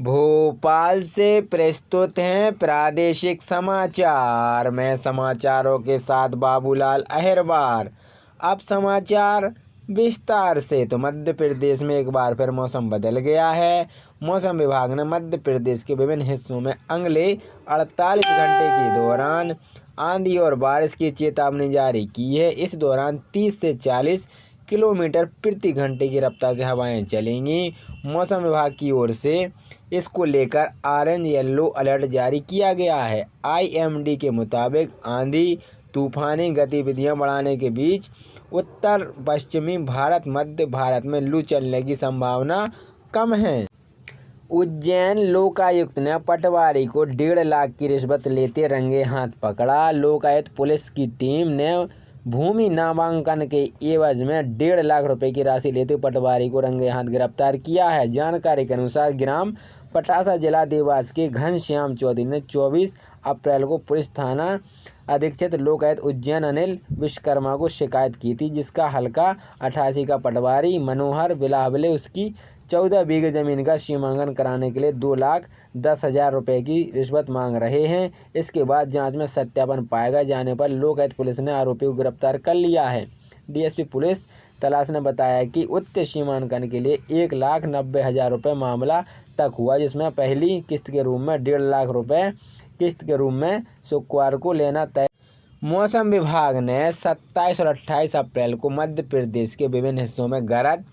भोपाल से प्रस्तुत हैं प्रादेशिक समाचार। मैं समाचारों के साथ बाबूलाल अहिरवार। अब समाचार विस्तार से। तो मध्य प्रदेश में एक बार फिर मौसम बदल गया है। मौसम विभाग ने मध्य प्रदेश के विभिन्न हिस्सों में अगले 48 घंटे के दौरान आंधी और बारिश की चेतावनी जारी की है। इस दौरान 30 से 40 किलोमीटर प्रति घंटे की रफ्तार से हवाएं चलेंगी। मौसम विभाग की ओर से इसको लेकर ऑरेंज येलो अलर्ट जारी किया गया है। IMD के मुताबिक आंधी तूफानी गतिविधियां बढ़ाने के बीच उत्तर पश्चिमी भारत मध्य भारत में लू चलने की संभावना कम है। उज्जैन लोकायुक्त ने पटवारी को 1.5 लाख की रिश्वत लेते रंगे हाथ पकड़ा। लोकायुक्त पुलिस की टीम ने भूमि नामांकन के एवज में 1.5 लाख रुपए की राशि लेते पटवारी को रंगे हाथ गिरफ्तार किया है। जानकारी के अनुसार ग्राम पटासा जिला देवास के घनश्याम चौधरी ने 24 अप्रैल को पुलिस थाना अधीक्षक लोकायुक्त उज्जैन अनिल विश्वकर्मा को शिकायत की थी, जिसका हल्का 88 का पटवारी मनोहर बिलावले उसकी 14 बीघे जमीन का सीमांकन कराने के लिए 2,10,000 रुपये की रिश्वत मांग रहे हैं। इसके बाद जांच में सत्यापन पाया जाने पर लोकायुक्त पुलिस ने आरोपी को गिरफ्तार कर लिया है। DSP पुलिस तलाश ने बताया कि उक्त सीमांकन के लिए 1,90,000 रुपये मामला तक हुआ, जिसमें पहली किस्त के रूप में 1.5 लाख रुपये किस्त के रूप में शुक्रवार को लेना तय। मौसम विभाग ने 27 और 28 अप्रैल को मध्य प्रदेश के विभिन्न हिस्सों में गरज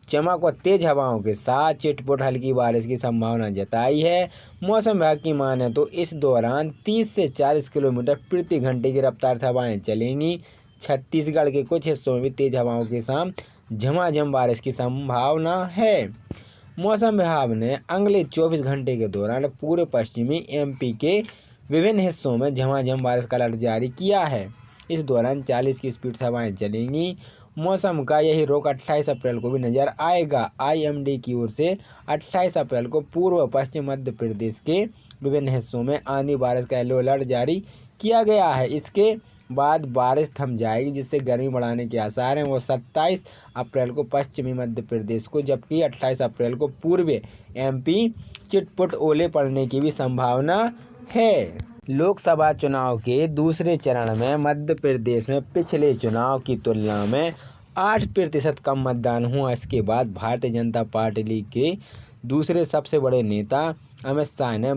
चमक और तेज हवाओं के साथ चिटपुट हल्की बारिश की संभावना जताई है। मौसम विभाग की माने तो इस दौरान 30 से 40 किलोमीटर प्रति घंटे की रफ्तार से हवाएं चलेंगी। छत्तीसगढ़ के कुछ हिस्सों में भी तेज हवाओं के साथ झमाझम बारिश की संभावना है। मौसम विभाग ने अगले 24 घंटे के दौरान पूर्व पश्चिमी MP के विभिन्न हिस्सों में झमाझम बारिश का अलर्ट जारी किया है। इस दौरान 40 की स्पीड से हवाएं चलेंगी। मौसम का यही रुख 28 अप्रैल को भी नजर आएगा। IMD की ओर से 28 अप्रैल को पूर्व पश्चिम मध्य प्रदेश के विभिन्न हिस्सों में आंधी बारिश का येलो अलर्ट जारी किया गया है। इसके बाद बारिश थम जाएगी, जिससे गर्मी बढ़ाने के आसार हैं। वो 27 अप्रैल को पश्चिमी मध्य प्रदेश को, जबकि 28 अप्रैल को पूर्वी MP चिटपुट ओले पड़ने की भी संभावना है। लोकसभा चुनाव के दूसरे चरण में मध्य प्रदेश में पिछले चुनाव की तुलना में 8% कम मतदान हुआ। इसके बाद भारतीय जनता पार्टी के दूसरे सबसे बड़े नेता अमित शाह ने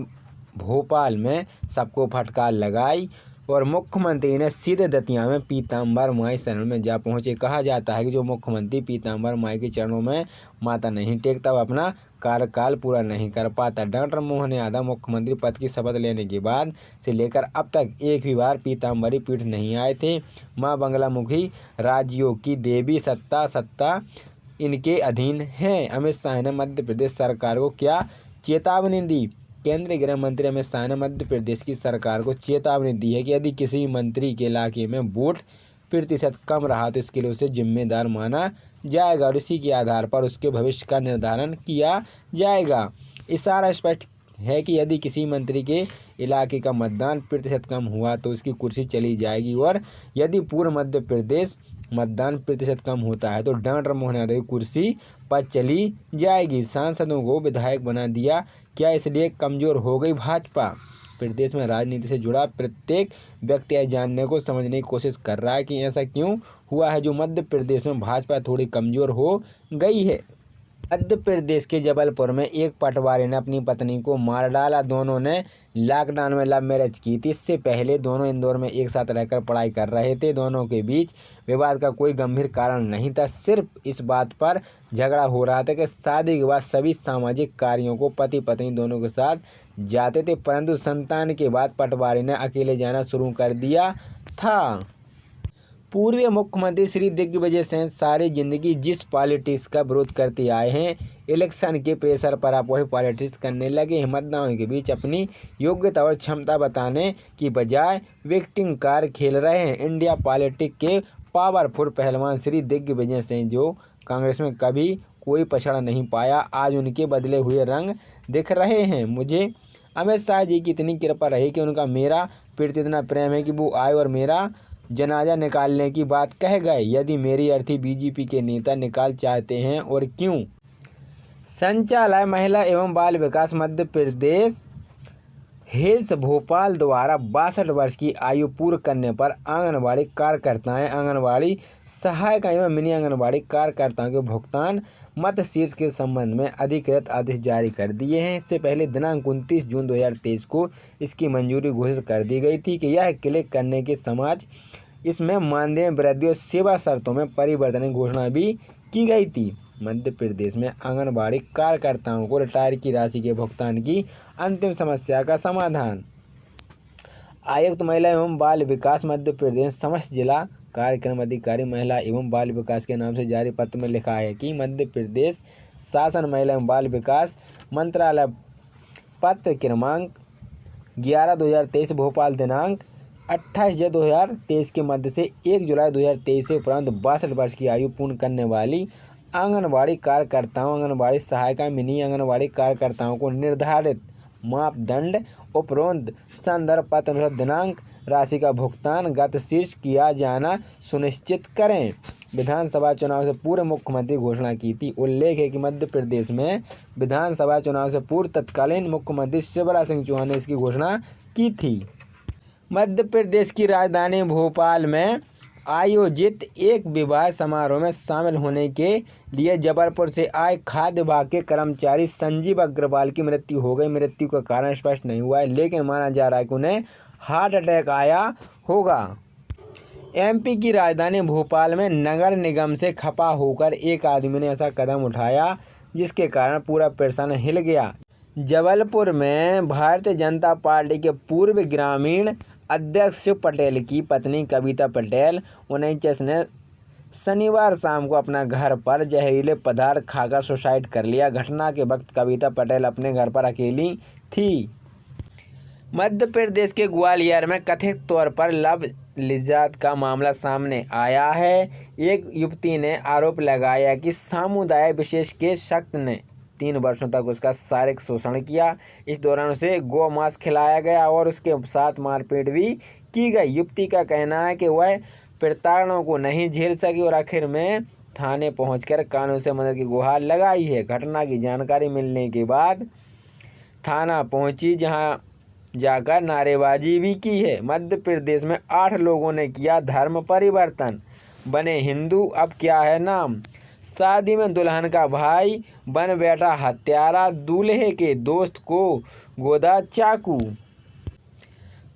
भोपाल में सबको फटकार लगाई और मुख्यमंत्री ने सीधे दतिया में पीताम्बर माई शरण में जा पहुंचे। कहा जाता है कि जो मुख्यमंत्री पीताम्बर माई के चरणों में माथा नहीं टेकता, वह अपना कार्यकाल पूरा नहीं कर पाता। डॉक्टर मोहन यादव मुख्यमंत्री पद की शपथ लेने के बाद से लेकर अब तक एक भी बार पीताम्बरी पीठ नहीं आए थे। माँ बंगलामुखी राज्यों की देवी सत्ता इनके अधीन है। अमित शाह ने मध्य प्रदेश सरकार को क्या चेतावनी दी? केंद्रीय गृह मंत्री अमित शाह ने मध्य प्रदेश की सरकार को चेतावनी दी है कि यदि किसी मंत्री के इलाके में वोट प्रतिशत कम रहा तो इसके लिए उसे जिम्मेदार माना जाएगा और इसी के आधार पर उसके भविष्य का निर्धारण किया जाएगा। इशारा स्पष्ट है कि यदि किसी मंत्री के इलाके का मतदान प्रतिशत कम हुआ तो उसकी कुर्सी चली जाएगी, और यदि पूर्व मध्य प्रदेश मतदान प्रतिशत कम होता है तो डॉक्टर मोहन यादव की कुर्सी पर चली जाएगी। सांसदों को विधायक बना दिया क्या, इसलिए कमज़ोर हो गई भाजपा? प्रदेश में राजनीति से जुड़ा प्रत्येक व्यक्ति यह जानने को समझने की कोशिश कर रहा है कि ऐसा क्यों हुआ है जो मध्य प्रदेश में भाजपा थोड़ी कमज़ोर हो गई है। मध्य प्रदेश के जबलपुर में एक पटवारी ने अपनी पत्नी को मार डाला। दोनों ने लॉकडाउन में लव मैरिज की थी। इससे पहले दोनों इंदौर में एक साथ रहकर पढ़ाई कर रहे थे। दोनों के बीच विवाद का कोई गंभीर कारण नहीं था, सिर्फ इस बात पर झगड़ा हो रहा था कि शादी के बाद सभी सामाजिक कार्यों को पति पत्नी दोनों के साथ जाते थे, परंतु संतान के बाद पटवारी ने अकेले जाना शुरू कर दिया था। पूर्व मुख्यमंत्री श्री दिग्विजय सिंह सारी जिंदगी जिस पॉलिटिक्स का विरोध करते आए हैं, इलेक्शन के प्रेशर पर आप वही पॉलिटिक्स करने लगे हैं। मतदाताओं के बीच अपनी योग्यता और क्षमता बताने की बजाय विक्टिम कार्ड खेल रहे हैं। इंडिया पॉलिटिक्स के पावरफुल पहलवान श्री दिग्विजय सिंह, जो कांग्रेस में कभी कोई पछड़ा नहीं पाया, आज उनके बदले हुए रंग दिख रहे हैं। मुझे अमित शाह जी की इतनी कृपा रही कि उनका मेरा प्रति इतना प्रेम है कि वो आए और मेरा जनाजा निकालने की बात कह गए। यदि मेरी अर्थी BJP के नेता निकाल चाहते हैं और क्यों संचालय महिला एवं बाल विकास मध्य प्रदेश हिल्स भोपाल द्वारा 62 वर्ष की आयु पूर्ण करने पर आंगनबाड़ी कार्यकर्ताएं, आंगनबाड़ी सहायिका एवं मिनी आंगनबाड़ी कार्यकर्ताओं के भुगतान मत शीर्ष के संबंध में अधिकृत आदेश जारी कर दिए हैं। इससे पहले दिनांक 29 जून 2023 को इसकी मंजूरी घोषित कर दी गई थी कि यह क्लिक करने के समाज इसमें मानदेय वृद्धि और सेवा शर्तों में परिवर्तन की घोषणा भी की गई थी। मध्य प्रदेश में आंगनबाड़ी कार्यकर्ताओं को रिटायर की राशि के भुगतान की अंतिम समस्या का समाधान। आयुक्त महिला एवं बाल विकास मध्य प्रदेश समस्त जिला कार्यक्रम अधिकारी महिला एवं बाल विकास के नाम से जारी पत्र में लिखा है कि मध्य प्रदेश शासन महिला एवं बाल विकास मंत्रालय पत्र क्रमांक 11/2023 भोपाल दिनांक 28/2023 के मध्य से 1 जुलाई 2023 से उपरांत 62 वर्ष की आयु पूर्ण करने वाली आंगनबाड़ी कार्यकर्ताओं, आंगनबाड़ी सहायिका, मिनी आंगनबाड़ी कार्यकर्ताओं को निर्धारित मापदंड उपरोक्त संदर्भ पत्र अनुसार दिनांक राशि का भुगतान गतिशीघ्र किया जाना सुनिश्चित करें। विधानसभा चुनाव से पूर्व मुख्यमंत्री घोषणा की थी। उल्लेख है कि मध्य प्रदेश में विधानसभा चुनाव से पूर्व तत्कालीन मुख्यमंत्री शिवराज सिंह चौहान ने इसकी घोषणा की थी। मध्य प्रदेश की राजधानी भोपाल में आयोजित एक विवाह समारोह में शामिल होने के लिए जबलपुर से आए खाद्य विभाग के कर्मचारी संजीव अग्रवाल की मृत्यु हो गई। मृत्यु का कारण स्पष्ट नहीं हुआ है, लेकिन माना जा रहा है कि उन्हें हार्ट अटैक आया होगा। एमपी की राजधानी भोपाल में नगर निगम से खफा होकर एक आदमी ने ऐसा कदम उठाया जिसके कारण पूरा प्रशासन हिल गया। जबलपुर में भारतीय जनता पार्टी के पूर्व ग्रामीण अध्यक्ष शिव पटेल की पत्नी कविता पटेल 19 ने शनिवार शाम को अपना घर पर जहरीले पदार्थ खाकर सुसाइड कर लिया। घटना के वक्त कविता पटेल अपने घर पर अकेली थी। मध्य प्रदेश के ग्वालियर में कथित तौर पर लव जिहाद का मामला सामने आया है। एक युवती ने आरोप लगाया कि समुदाय विशेष के शख्स ने 3 वर्षों तक उसका शारीरिक शोषण किया। इस दौरान उसे गौ मांस खिलाया गया और उसके साथ मारपीट भी की गई। युवती का कहना है कि वह प्रताड़नाओं को नहीं झेल सकी और आखिर में थाने पहुंचकर कानून से मदद की गुहार लगाई है। घटना की जानकारी मिलने के बाद थाना पहुंची, जहां जाकर नारेबाजी भी की है। मध्य प्रदेश में 8 लोगों ने किया धर्म परिवर्तन, बने हिंदू, अब क्या है नाम। शादी में दुल्हन का भाई बन बैठा हत्यारा, दूल्हे के दोस्त को गोदा चाकू।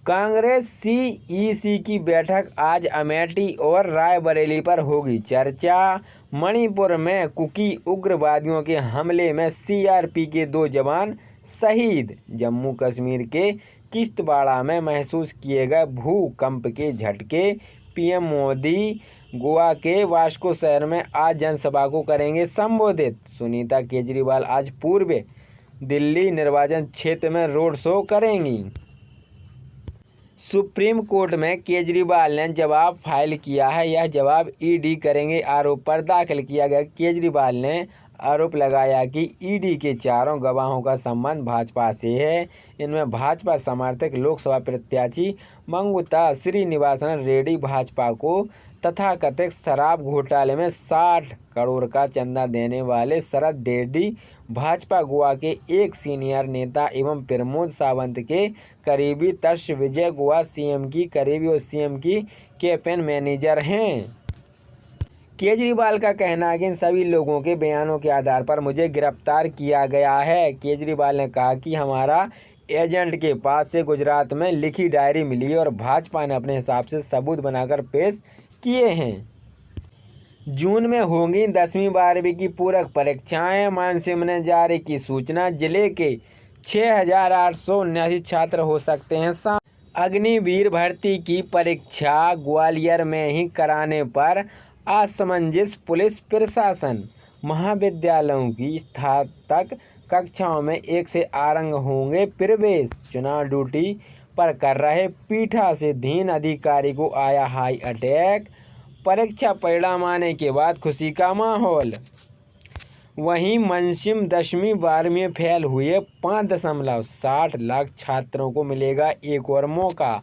कांग्रेस सीईसी की बैठक आज अमेठी और रायबरेली पर होगी चर्चा। मणिपुर में कुकी उग्रवादियों के हमले में सीआरपी के 2 जवान शहीद। जम्मू कश्मीर के किश्तवाड़ में महसूस किए गए भूकंप के झटके। पीएम मोदी गोवा के वास्को शहर में आज जनसभा को करेंगे संबोधित। सुनीता केजरीवाल आज पूर्व दिल्ली निर्वाचन क्षेत्र में रोड शो करेंगी। सुप्रीम कोर्ट में केजरीवाल ने जवाब फाइल किया है। यह जवाब ईडी करेंगे आरोप पर दाखिल किया गया। केजरीवाल ने आरोप लगाया कि ईडी के 4 गवाहों का संबंध भाजपा से है। इनमें भाजपा समर्थक लोकसभा प्रत्याशी मंगुता श्रीनिवासन रेड्डी, भाजपा को तथाकथित शराब घोटाले में 60 करोड़ का चंदा देने वाले शरद रेड्डी, भाजपा गोवा के एक सीनियर नेता एवं प्रमोद सावंत के करीबी तश विजय गोवा सीएम की करीबी और सीएम की कैंपेन मैनेजर हैं। केजरीवाल का कहना है कि इन सभी लोगों के बयानों के आधार पर मुझे गिरफ्तार किया गया है। केजरीवाल ने कहा कि हमारा एजेंट के पास से गुजरात में लिखी डायरी मिली और भाजपा ने अपने हिसाब से सबूत बनाकर पेश किए हैं। जून में होंगी 10वीं 12वीं की पूरक परीक्षाएं। मानसिम ने जारी की सूचना। जिले के 6879 छात्र हो सकते हैं अग्निवीर भर्ती की परीक्षा ग्वालियर में ही कराने पर असमंजस पुलिस प्रशासन। महाविद्यालयों की स्नातक कक्षाओं में 1 से आरंभ होंगे प्रवेश। चुनाव ड्यूटी पर कर रहे पीठासीन अधिकारी को आया हाई अटैक। परीक्षा परिणाम आने के बाद खुशी का माहौल। वहीं मानसिम 10वीं 12वीं में फेल हुए 5.60 लाख छात्रों को मिलेगा एक और मौका।